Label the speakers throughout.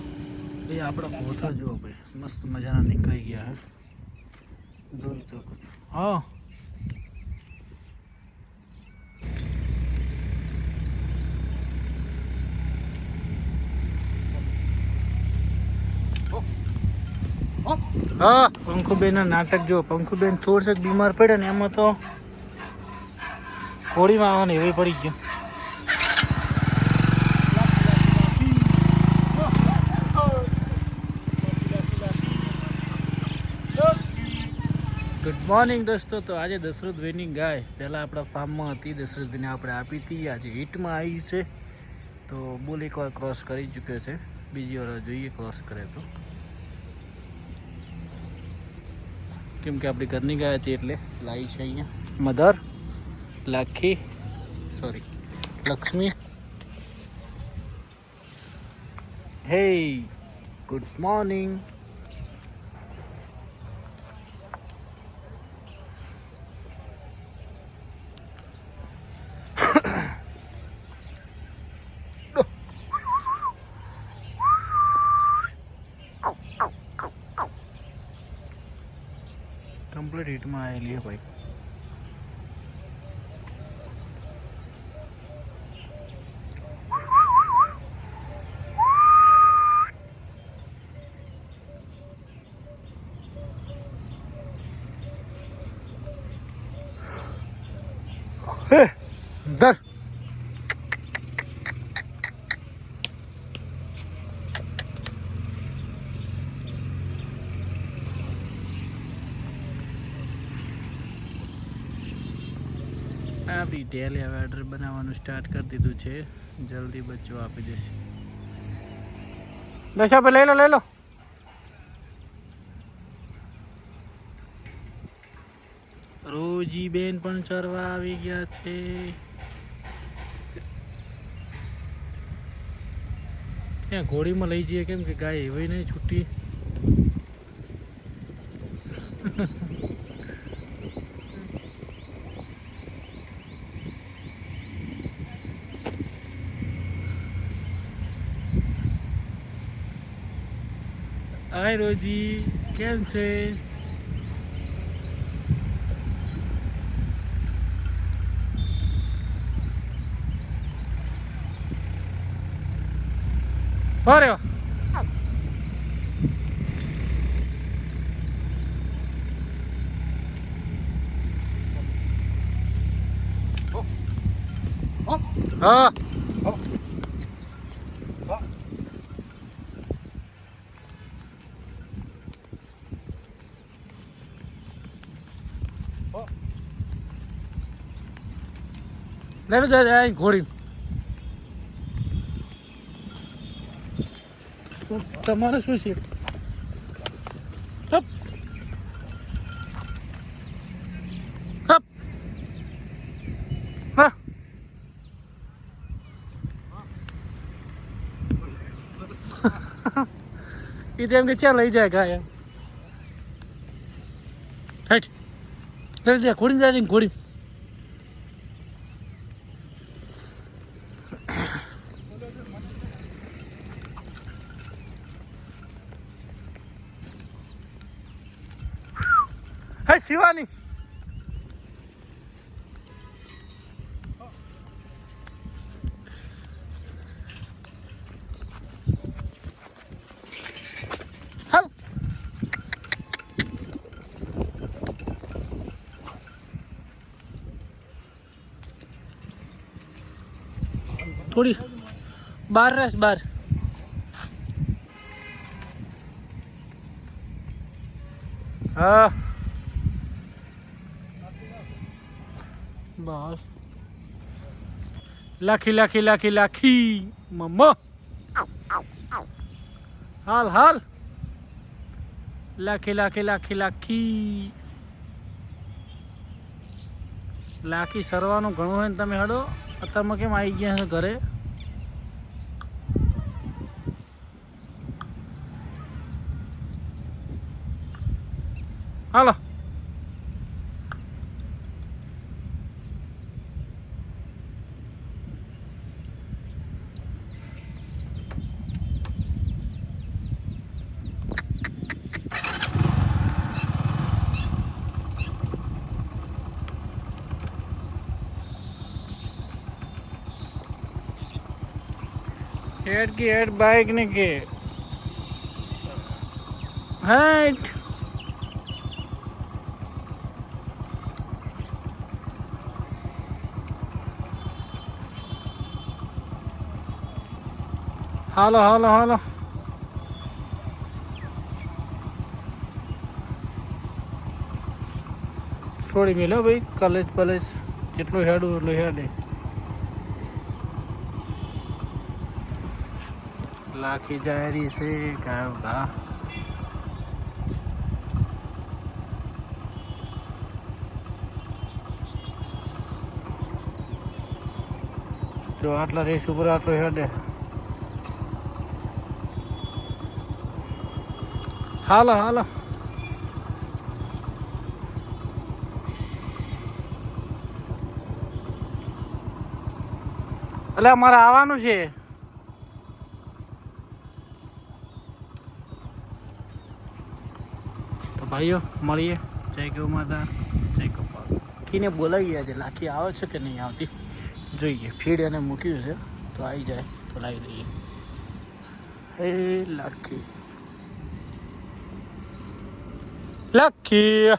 Speaker 1: ભાઈ આપણા કોથળા જુઓ ભાઈ, મસ્ત મજાના નીકળી ગયા હે, જોઈ શકો છો. હા હા પંખુબેન ના નાટક જો. પંખુબેન થોડસક બીમાર પડે ને એમાં તો હોળીમાં આવવાની એવી પડી ગયો. ગુડ મોર્નિંગ દોસ્તો. તો આજે દશરથભાઈની ગાય પહેલાં આપણા ફાર્મમાં હતી, દશરથભાઈને આપણે આપી હતી, આજે હિટમાં આવી છે. તો બોલ એકવાર ક્રોસ કરી ચૂક્યો છે, બીજી વાર જોઈએ ક્રોસ કરે તો, કેમ કે આપણી ઘરની ગાય હતી એટલે લાવી છે. અહીંયા મધર લાખી સોરી લક્ષ્મી. હે ગુડ મોર્નિંગ. કમ્પ્લીટ હિટમાં આવેલી હે ભાઈ. દર આપણી ઢેલે હવે ઓર્ડર બનાવવાનું સ્ટાર્ટ કરી દીધું છે, જલ્દી બચ્ચો આપી દેશે. દશા પે લઈ લો લઈ લો. રોજી બેન પણ ચરવા આવી ગયા છે. ત્યાં ઘોડીમાં લઈ જઈએ, કેમ કે ગાય એવી નહીં છૂટી. હાય રોજી, કેમ છે? અરે વાહ. હા લે જાય ઘોડી. તમારે શું છે? હપ હપ હા એ તો એમ કે ચાલ લઈ જાય ગાય. હાઈટ લઈ જાય ઘોડી જાય ઘોડી. હે શિવાની હાલ. થોડી બાર રસ બાર. હા બસ લાખી લાખી લાખી લાખી મમ્મા. હાલ હાલ લાખી લાખી લાખી લાખી લાખી સરવાનું ઘણું હોય ને તમે હડો. અત્યારમાં કેમ આવી ગયા છે ઘરે? હાલો हेड की हेड बाइक ने के हेड હાલો હાલો હાલો છોડી મેલો ભાઈ કલેજ પલેજ જેટલું હેડું એટલું હેડે લાખી જાયરી છે કાયો ઘા જો આટલા રેસ ઉપર આટલો હેડે હાલો હાલો એટલે અમારે આવવાનું છે તો ભાઈઓ મળીએ જય ગૌ માતા જય ગોપાલ લાખીને બોલાવીએ આજે લાખી આવે છે કે નહીં આવતી જોઈએ ફીડ એને મૂક્યું છે તો આવી જાય તો લાવી દઈએ હે લાખી લાખી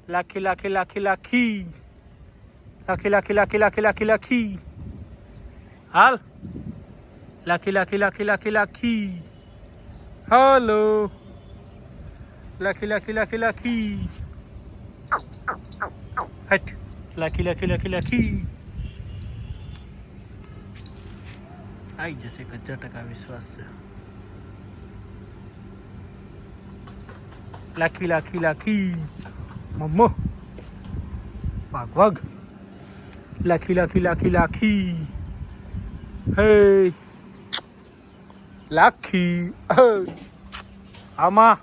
Speaker 1: લાખી લાખી લાખી લાખી લાખી લાખી લાખી લાખી લાખી લાખી હાલ લાખી લાખી લાખી લાખી લાખી હાલો લાખી લાખી લાખી લાખી હટ લાખી લાખી લાખી લાખી આવી જશે 1000% વિશ્વાસ છે લાખી લાખી લાખી મમ્મો ભાગ ભાગ લાખી લાખી લાખી લાખી હે લાખી આમાં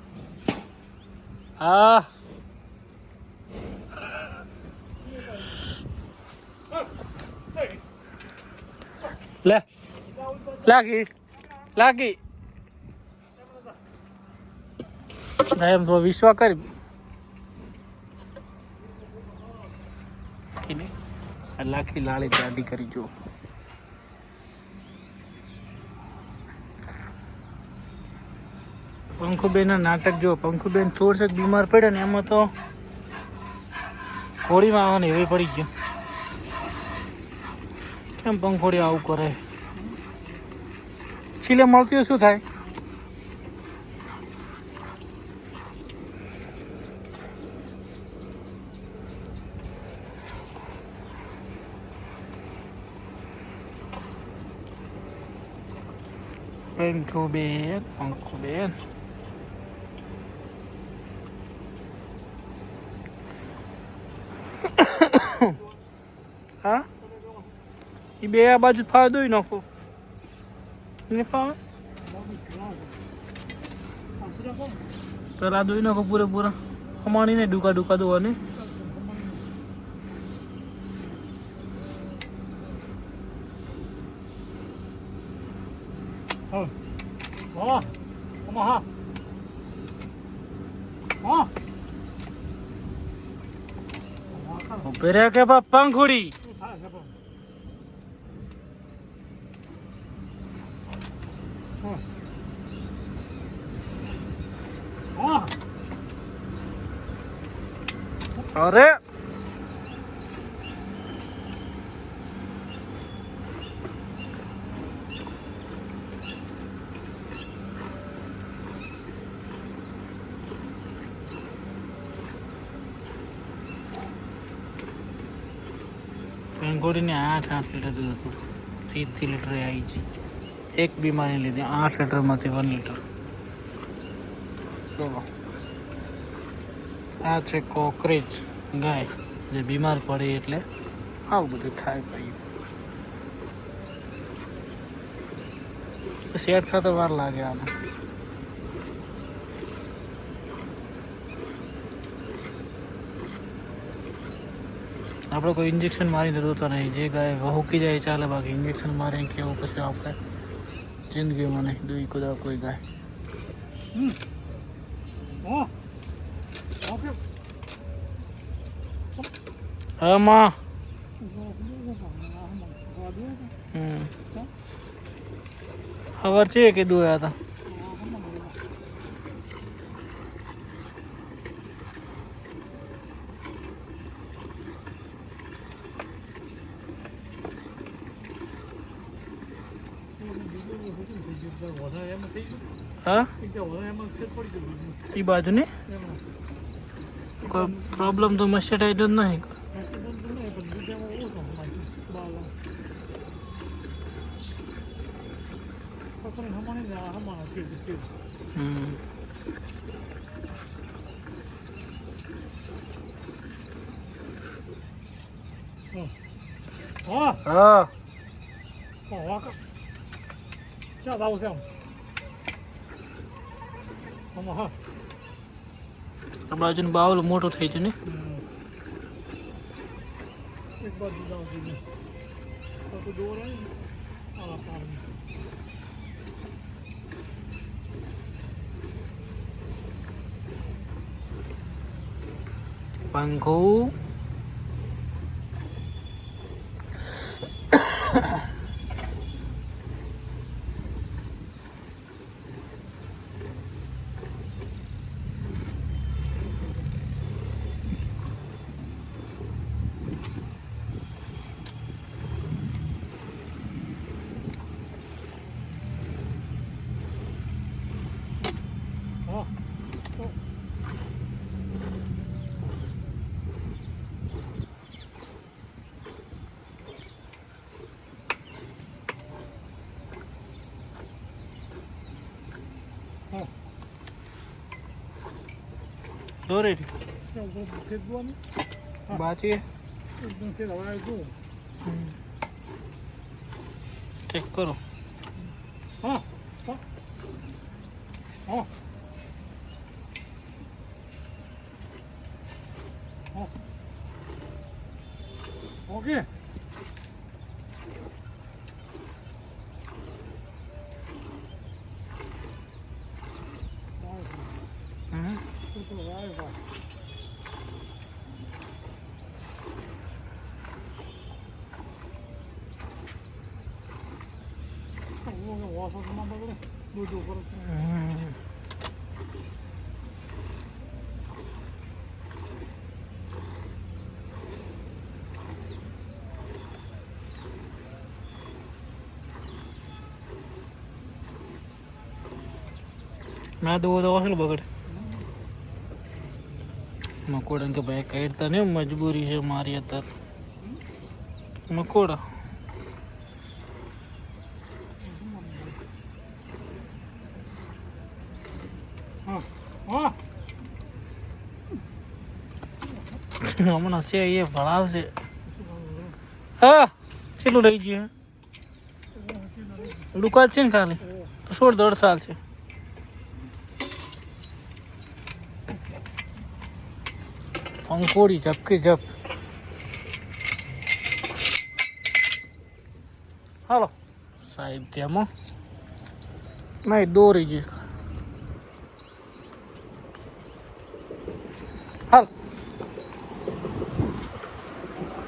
Speaker 1: આ લે લાગી લાગી એમ તો વિશ્વાસ કરી લાખી લાળી ગાડી કરી જો પંખુબેનના નાટક જો પંખુબેન થોડસક બીમાર પડે ને એમાં તો ઘોડીમાં આવવાની એવી પડી ગયો કેમ પંખોડી આવું કરે છેલ્લે મળતી શું થાય પંખુબેન હા એ બે આ બાજુ ફાવે દોઈ નાખો ને ફાવે પેલા દોઈ નાખો પૂરેપૂરા અમાણી ને ડુકા ડુકા દોવાની પેરે કે પંખુડી અરે પેંગોડીને 8 લીટર દૂધ હતું 30 લીટર આવી છે એક બીમારી લીધી 8 લીટરમાંથી 1 લીટર ચલો આ છે કોકરેજ ગાય જે બીમાર પડે એટલે આવું બધું થાય ભાઈ સેટ થતા વાર લાગે આને આપણે કોઈ ઇન્જેક્શન મારીને રોતા નહીં જે ગાય વહુકી જાય ચાલે બાકી ઇન્જેક્શન મારીને કેવું પછી આપણે જિંદગીમાં નહીં દોઈ કદા કોઈ ગાય હા માં ખબર છે કે દોયા હતા હા એ બાજુ ને કોઈ પ્રોબ્લેમ તો મસ્ટર્ડ આઈ જ નહીં હા આ બાજુનું બાવલું મોટું થઈ ગયું ને પંખો દોરે બાચી ચેક કરો
Speaker 2: ઓકે
Speaker 1: ના દો તો વાસણ બગડે મકોડા કે ભાઈ કાઢતા ને મજબૂરી છે મારી અત્યારે મકોડા હમણાં છે એ ભણાવશે હા કેટલું લઈ જઈએ દુકાન છે ને ખાલી તો 16 સાલ છે પંખોડી ઝપકી ઝપ હાલો સાહેબ તેમાં નહીં દોરી ગઈ હાલ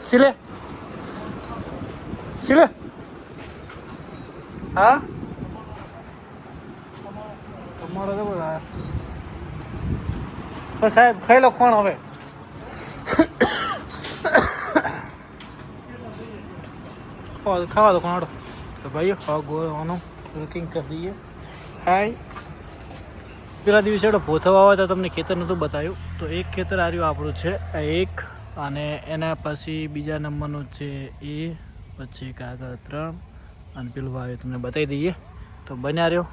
Speaker 1: સિલે સિલે હા તમારો તો બોલા સાહેબ ખાઈ લો કોણ હવે ખાવા દો કોણ તો ભાઈ હા ગોવાનું બુકિંગ કરી દઈએ હાય પેલા દિવસે એડો પોથો વાવા તો તમને ખેતર નહોતું બતાવ્યું તો એક ખેતર આવ્યું આપણું છે આ એક અને એના પછી બીજા નંબરનું છે એ પછી કાગળ 3 અને પેલું વાવ્યું તમને બતાવી દઈએ તો બન્યા રહ્યો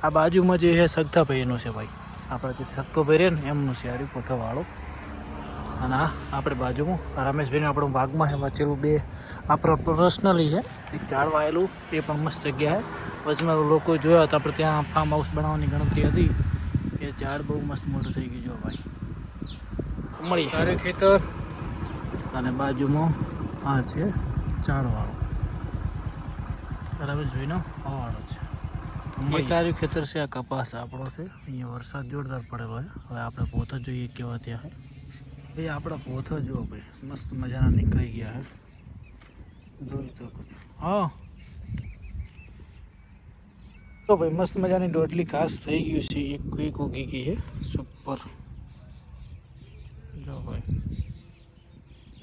Speaker 1: આ બાજુમાં જે છે સગતા ભાઈનું છે ભાઈ આપણે જે સગતો ભાઈ રહે ને એમનું છે આવ્યું પોથાવાળો અને આ આપણે બાજુમાં રમેશભાઈને આપણો ભાગમાં છે વચેલું બે આપણો પર્સનલી છે એક ઝાડ વાયેલું એ પણ મસ્ત જગ્યા છે વચમાં લોકો જોયા તો આપણે ત્યાં ફાર્મ હાઉસ બનાવવાની ગણતરી હતી કે ઝાડ બહુ મસ્ત મોટું થઈ ગયું જો ભાઈ મળી તારે ખેતર અને બાજુમાં આ છે ઝાડવાળો બરાબર જોઈને વાળો છે એક આર્યું ખેતર છે આ કપાસ આપણો છે અહીંયા વરસાદ જોરદાર પડેલો છે હવે આપણે પોતા જોઈએ કેવા ત્યાં ભાઈ આપણા પોથો જુઓ ભાઈ મસ્ત મજાના નીકળી ગયા હે જોઈ શકો છો હા તો ભાઈ મસ્ત મજાની દોટલી ઘાસ થઈ ગયું છે. એક ઉગી ગઈ છે સુપર. જો ભાઈ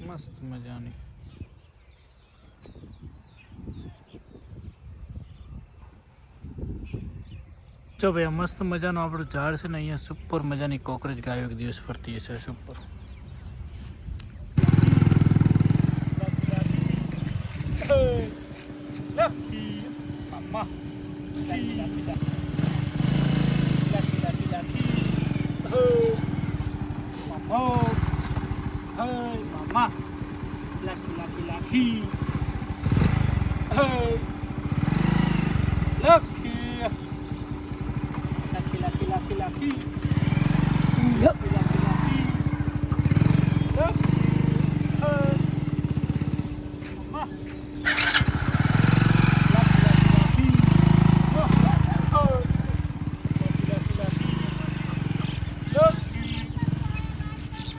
Speaker 1: મસ્ત મજાની. જો ભાઈ મસ્ત મજાનું આપણું ઝાડ છે ને અહીંયા સુપર મજાની કોકરેજ ગાયો એક દિવસ ફરતી હશે સુપર.